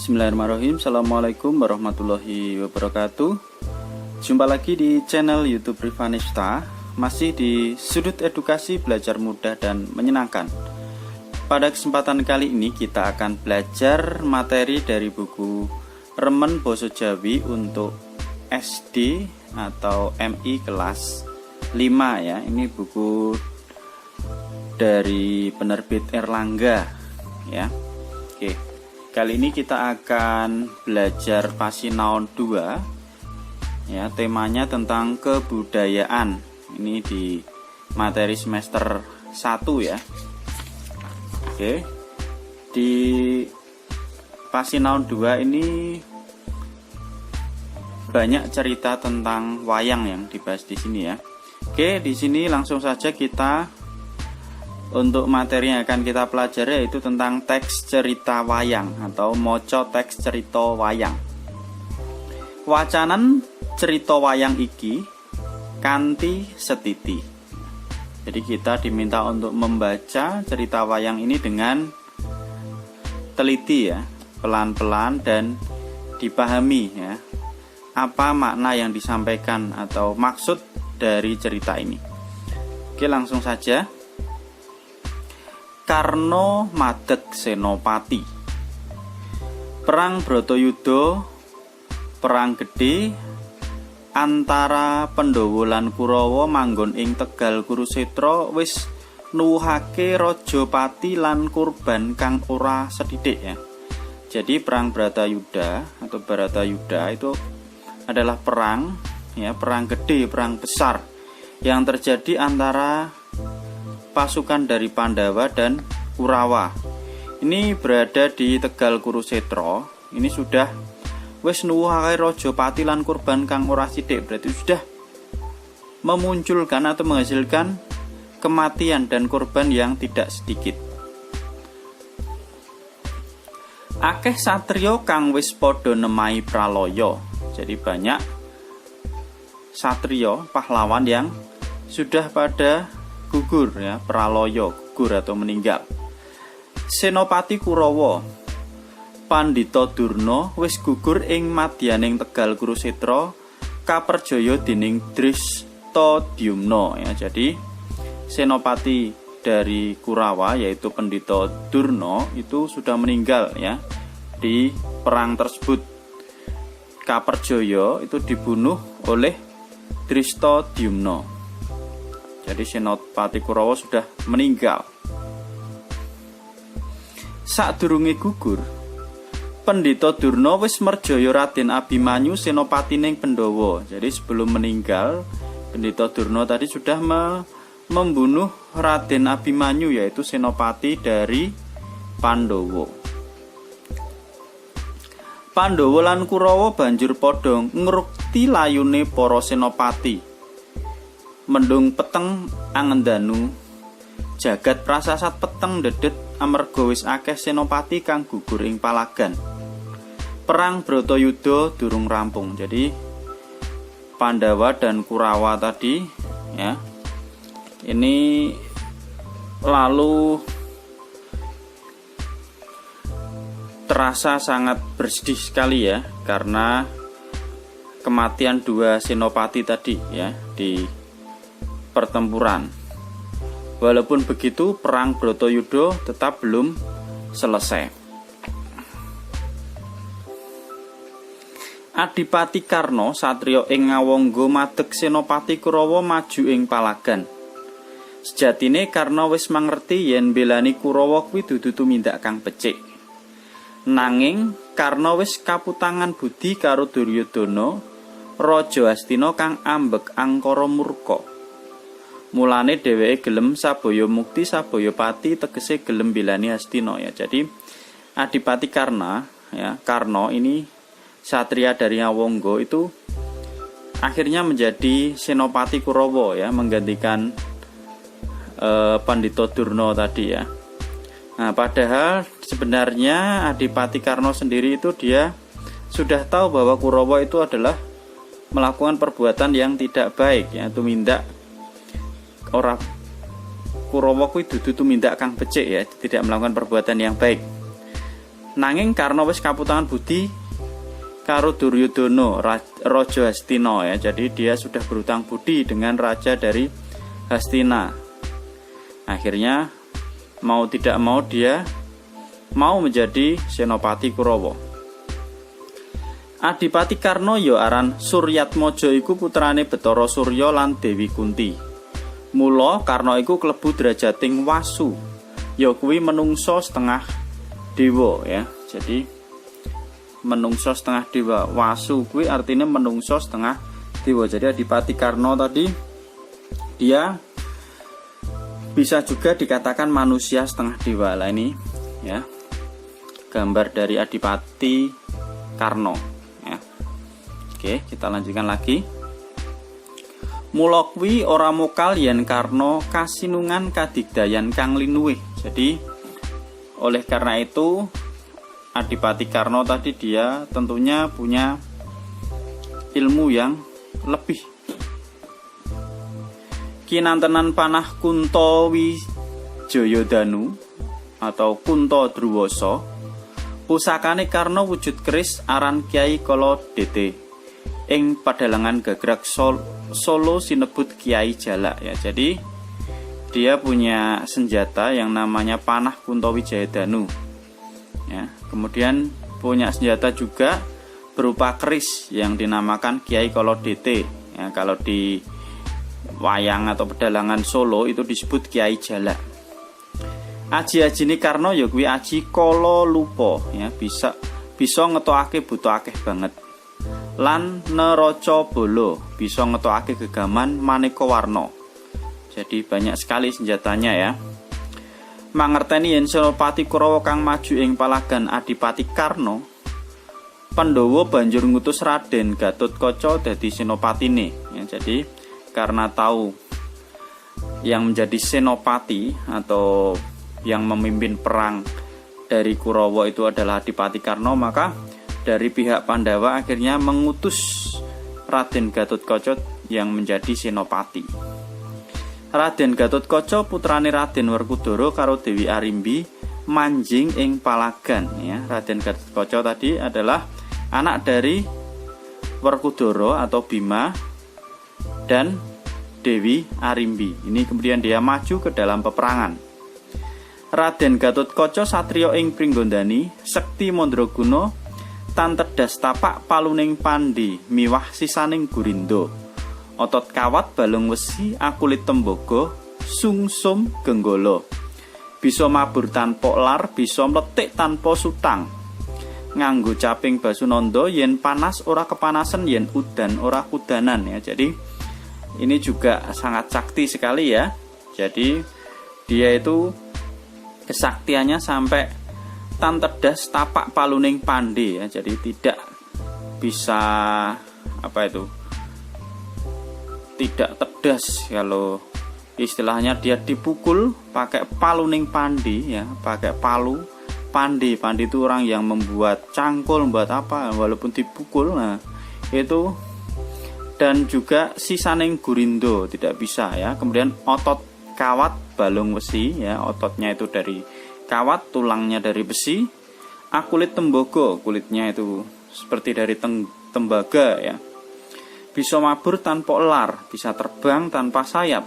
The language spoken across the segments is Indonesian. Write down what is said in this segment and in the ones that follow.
Bismillahirrahmanirrahim. Assalamualaikum warahmatullahi wabarakatuh. Jumpa lagi di channel YouTube Rivanista, masih di sudut edukasi belajar mudah dan menyenangkan. Pada kesempatan kali ini kita akan belajar materi dari buku Remen Basa Jawi untuk SD atau MI kelas 5 ya. Ini buku dari penerbit Erlangga ya. Oke. Kali ini kita akan belajar Pasinaon 2 ya, temanya tentang kebudayaan. Ini di materi semester 1 ya. Oke. Di Pasinaon 2 ini banyak cerita tentang wayang yang dibahas di sini ya. Oke, di sini langsung saja kita untuk materi yang akan kita pelajari yaitu tentang teks cerita wayang atau moco teks cerita wayang. Wacanan cerita wayang iki kanthi setiti. Jadi kita diminta untuk membaca cerita wayang ini dengan teliti ya, pelan-pelan dan dipahami ya, apa makna yang disampaikan atau maksud dari cerita ini. Oke, langsung saja. Karno madeg Senopati. Perang Bratayuda, perang gedhe antara Pandhawa lan Kurawa manggon ing Tegal Kurusetra wis nuwuhake Rajapati lan kurban kang ora sethithik ya. Jadi perang Bratayuda atau Bharatayuda itu adalah perang ya, perang gede, perang besar yang terjadi antara pasukan dari Pandawa dan Kurawa. Ini berada di Tegal Kurusetra. Ini sudah wis nuwuhake Rajapati lan kurban kang ora sithik, berarti sudah memunculkan atau menghasilkan kematian dan korban yang tidak sedikit. Akeh satriya kang wis padha nemahi pralaya. Jadi banyak satriya pahlawan yang sudah pada gugur ya, pralaya, gugur atau meninggal. Senopati Kurawa Pandhita Durna wis gugur ing madyaning Tegal Kurusetra kaperjaya dening Drestadyumna ya. Jadi senopati dari Kurawa yaitu Pandhita Durna itu sudah meninggal ya di perang tersebut. Kaperjaya itu dibunuh oleh Drestadyumna. Jadi Senopati Kurawa sudah meninggal. Sadurunge gugur, Pandhita Durna wis merjaya Raden Abimanyu senopatining Pandhawa. Jadi sebelum meninggal, Pandhita Durna tadi sudah membunuh Raden Abimanyu yaitu senopati dari Pandhawa. Pandhawa lan Kurawa banjur padha ngrukti layune para senopati. Mendung peteng angendanu jagat prasasat peteng dedet amarga wis akeh senopati kang gugur ing palagan. Perang Bratayuda durung rampung. Jadi Pandawa dan Kurawa tadi ya, ini lalu terasa sangat bersedih sekali ya, karena kematian dua senopati tadi ya di pertempuran. Walaupun begitu, perang Bratayuda tetap belum selesai. Adipati Karna satriya ing ngawangga madeg senopati Kurawa maju ing palagan. Sejatine Karna wis mangerti yen belani Kurawa kuwi dudu tumindak kang becik. Nanging Karna wis kaputangan budi karo Duryudana, Raja Hastina kang ambek angkara murka. Mulane dheweke gelem sabaya mukti sabaya pati, tegese gelem belani Hastina ya. Jadi Adipati Karna ya, Karna ini satria dari Ngawangga itu akhirnya menjadi senopati Kurawa ya, menggantikan Pandhita Durna tadi ya. Nah, padahal sebenarnya Adipati Karna sendiri itu dia sudah tahu bahwa Kurawa itu adalah melakukan perbuatan yang tidak baik ya, tumindak ora Kurawa kuwi dudu tumindak kang becik ya, tidak melakukan perbuatan yang baik. Nanging karena wis kaputangan budi karo Duryudana raja Hastina ya. Jadi dia sudah berutang budi dengan raja dari Hastina. Akhirnya mau tidak mau dia mau menjadi senopati Kurawa. Adipati Karna ya aran Suryatmaja iku putrane Bathara Surya lan Dewi Kunti. Mula Karna iku klebu derajating Wasu. Ya kuwi menungso setengah dewa ya. Jadi menungso setengah dewa. Wasu kuwi artinya menungso setengah dewa. Jadi Adipati Karna tadi dia bisa juga dikatakan manusia setengah dewa. Lah ini ya. Gambar dari Adipati Karna ya. Oke, kita lanjutkan lagi. Mula kuwi ora mokal yen Karna kasinungan kadigdayan kang linuwih. Jadi oleh karena itu Adipati Karna tadi dia tentunya punya ilmu yang lebih. Kinantenan panah Kunto Wijayadanu atau Kunto Druwasa, pusakane Karna wujud keris aran Kyai Kala Dete. Ing Padalangan Gagrak Solo sinebut Kyai Jalak ya. Jadi dia punya senjata yang namanya panah Kunto Wijayadanu ya. Kemudian punya senjata juga berupa keris yang dinamakan Kyai Kala Dete ya. Kalau di wayang atau pedalangan Solo itu disebut Kyai Jalak. Aji-ajine Karna ya kuwi aji kala lupa ya, bisa ngetokake buta akeh banget. Lan neraca bala bisa ngetokake gegaman maneka warna. Jadi banyak sekali senjatanya ya. Mangerteni yen Senopati Kurawa kang maju ing palagan Adipati Karna, Pandhawa banjur ngutus Raden Gatotkaca dadi senopatine ya. Jadi karena tahu yang menjadi senopati atau yang memimpin perang dari Kurawa itu adalah Adipati Karna, maka dari pihak Pandawa akhirnya mengutus Raden Gatotkaca yang menjadi senopati. Raden Gatotkaca putrane Raden Werkudara karo Dewi Arimbi manjing ing palagan ya. Raden Gatotkaca tadi adalah anak dari Werkudara atau Bima dan Dewi Arimbi. Ini kemudian dia maju ke dalam peperangan. Raden Gatotkaca satriya ing Pringgondani, sekti mandraguna tan tedas tapak paluning pandi miwah sisaning gurindo. Otot kawat balung wesi akulit tembaga sungsum genggala. Bisa mabur tanpa lar, bisa mletik tanpa sutang. Nganggo caping Basunanda yen panas ora kepanasan, yen udan ora kudanan ya. Jadi ini juga sangat sakti sekali ya. Jadi dia itu kesaktiannya sampai tan tedas tapak paluning pandi ya. Jadi tidak bisa tidak tedas, kalau istilahnya dia dipukul pakai paluning pandi ya, pakai palu pandi. Pandi itu orang yang membuat cangkul, membuat apa, walaupun dipukul nah itu. Dan juga sisaning gurindo tidak bisa ya. Kemudian otot kawat balung besi ya, ototnya itu dari kawat, tulangnya dari besi. Akulit tembaga, kulitnya itu seperti dari tembaga ya. Bisa mabur tanpa elar, bisa terbang tanpa sayap,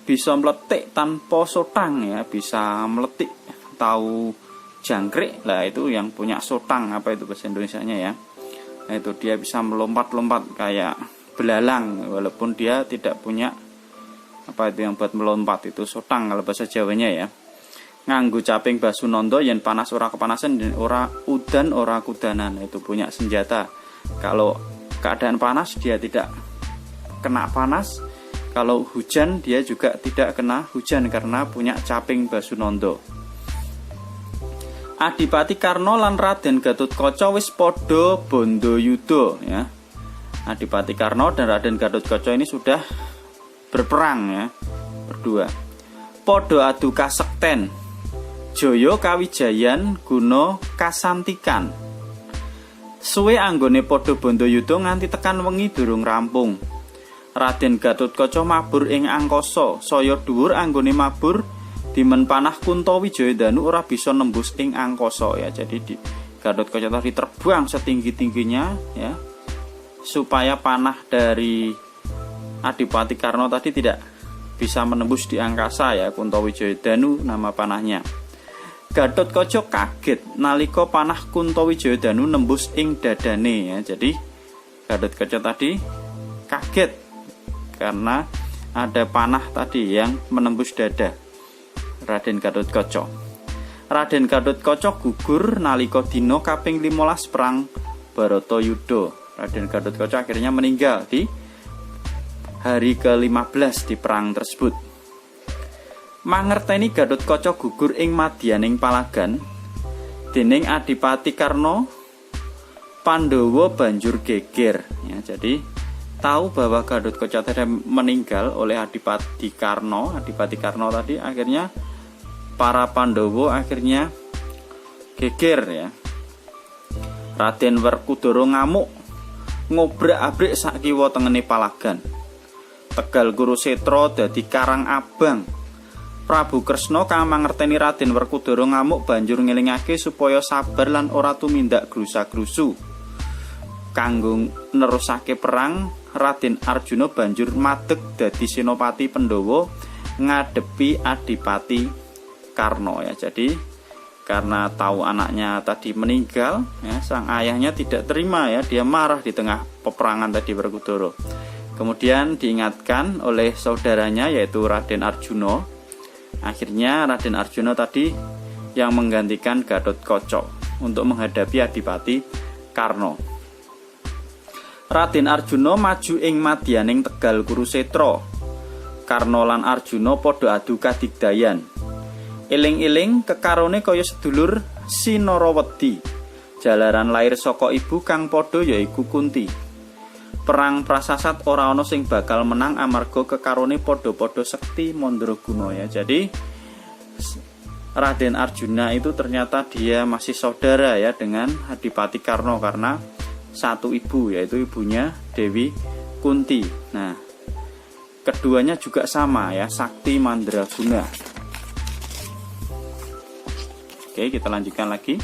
bisa meletik tanpa sotang ya, bisa meletik tahu jangkrik lah, itu yang punya sotang, apa itu bahasa Indonesianya ya. Nah, itu dia bisa melompat-lompat kayak belalang walaupun dia tidak punya apa itu yang buat melompat, itu sotang kalau bahasa Jawanya ya. Nganggo caping Basunanda yen panas ora kepanasan, yen ora udan ora kudanan, itu punya senjata. Kalau keadaan panas dia tidak kena panas, kalau hujan dia juga tidak kena hujan karena punya caping Basunanda. Adipati Karna lan Raden Gatotkaca wis padha bondo yuda ya. Adipati Karna dan Raden Gatotkaca ini sudah berperang ya, berdua. Padha adu kasekten, jaya kawijayan guna kasantikan. Suwe anggone padha bondo yuda nganti tekan wengi durung rampung. Raden Gatotkaca mabur ing angkasa, saya dhuwur anggone mabur dimen panah Kunto Wijayadanu ora bisa nembus ing angkasa ya. Jadi Gatotkaca tadi terbang setinggi-tingginya ya, supaya panah dari Adipati Karna tadi tidak bisa menembus di angkasa ya. Kuntowijaya Danu nama panahnya. Gatotkaca kaget nalika panah Kuntowijaya Danu nembus ing dadane ya. Jadi Gatotkaca tadi kaget karena ada panah tadi yang menembus dada Raden Gatotkaca. Raden Gatotkaca gugur nalika dina kaping 15 perang Baratayuda. Raden Gatotkaca akhirnya meninggal di hari ke-15 di perang tersebut. Mangerteni Gatotkaca gugur ing madyaning palagan dening Adipati Karna, Pandhawa banjur geger ya. Jadi tahu bahwa Gatotkaca tadi meninggal oleh Adipati Karna. Adipati Karna tadi akhirnya para Pandhawa akhirnya geger ya. Raden Werkudara ngamuk ngobrak-abrik sak kiwa tengene palagan. Tegal Kurusetra dadi karang abang. Prabu Kresna kang mangerteni Raden Werkudara ngamuk banjur ngelingake supaya sabar lan ora tumindak grusa-grusu. Kanggo nerusake perang, Raden Arjuna banjur madeg dadi senopati Pandhawa ngadepi Adipati Karna ya. Jadi karena tahu anaknya tadi meninggal ya, sang ayahnya tidak terima ya, dia marah di tengah peperangan tadi Werkudara. Kemudian diingatkan oleh saudaranya yaitu Raden Arjuna. Akhirnya Raden Arjuna tadi yang menggantikan Gatotkaca untuk menghadapi Adipati Karna. Raden Arjuna maju ing madyaning Tegal Kurusetra. Karna lan Arjuna padha adu kadigdayan. Eling-eling kekarone kaya sedulur Sinarawedi. Jalaran lair saka ibu kang padha yaiku Kunti. Perang prasasat ora ana sing bakal menang amarga kekarone padha-padha sekti mandraguna ya. Jadi Raden Arjuna itu ternyata dia masih saudara ya dengan Adipati Karna karena satu ibu, yaitu ibunya Dewi Kunti. Nah, keduanya juga sama ya, sakti mandraguna. Oke, kita lanjutkan lagi.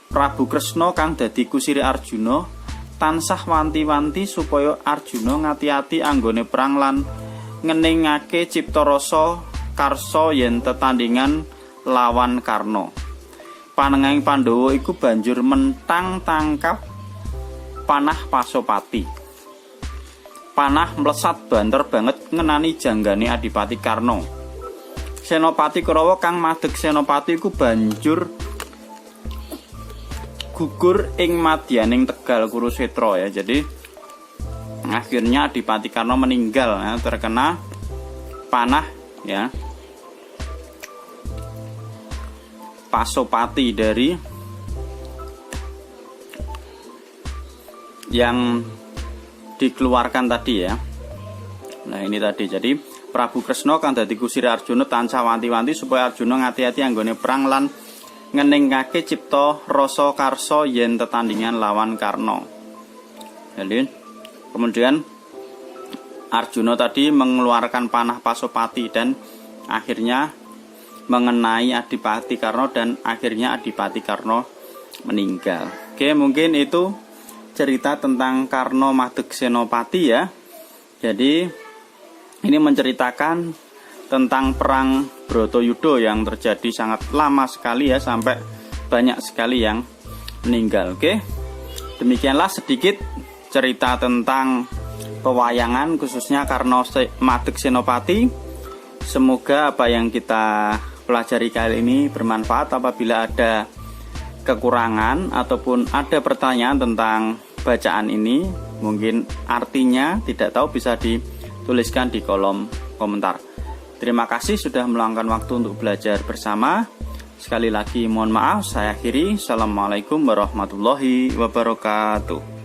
Prabu Kresna kang dadi kusire Arjuna tansah wanti-wanti supaya Arjuna ngati-ati anggone perang lan ngeningake cipta rasa karsa yen tetandingan lawan Karna. Panengahing Pandhawa iku banjur mentang tangkap panah Pasopati. Panah mlesat banter banget ngenani janggane Adipati Karna. Senopati Kurawa kang madeg senopati iku banjur gugur ing madyaning Tegal Kurusetra ya. Jadi akhirnya Adipati Karna meninggal ya, terkena panah ya Pasopati dari yang dikeluarkan tadi ya. Nah ini tadi, jadi Prabu Kresna kang dadi kusire Arjuna tansah wanti-wanti supaya Arjuna ngati-ati anggone perang lan ngeningake cipta rasa karsa yen tetandingan lawan Karna. Jadi kemudian Arjuna tadi mengeluarkan panah Pasopati dan akhirnya mengenai Adipati Karna dan akhirnya Adipati Karna meninggal. Oke, mungkin itu cerita tentang Karna madeg senopati ya. Jadi ini menceritakan tentang perang Bratayuda yang terjadi sangat lama sekali ya, sampai banyak sekali yang meninggal. Oke, demikianlah sedikit cerita tentang pewayangan khususnya Karna madeg senopati. Semoga apa yang kita pelajari kali ini bermanfaat. Apabila ada kekurangan ataupun ada pertanyaan tentang bacaan ini, mungkin artinya tidak tahu, bisa dituliskan di kolom komentar. Terima kasih sudah meluangkan waktu untuk belajar bersama. Sekali lagi mohon maaf, saya akhiri. Assalamualaikum warahmatullahi wabarakatuh.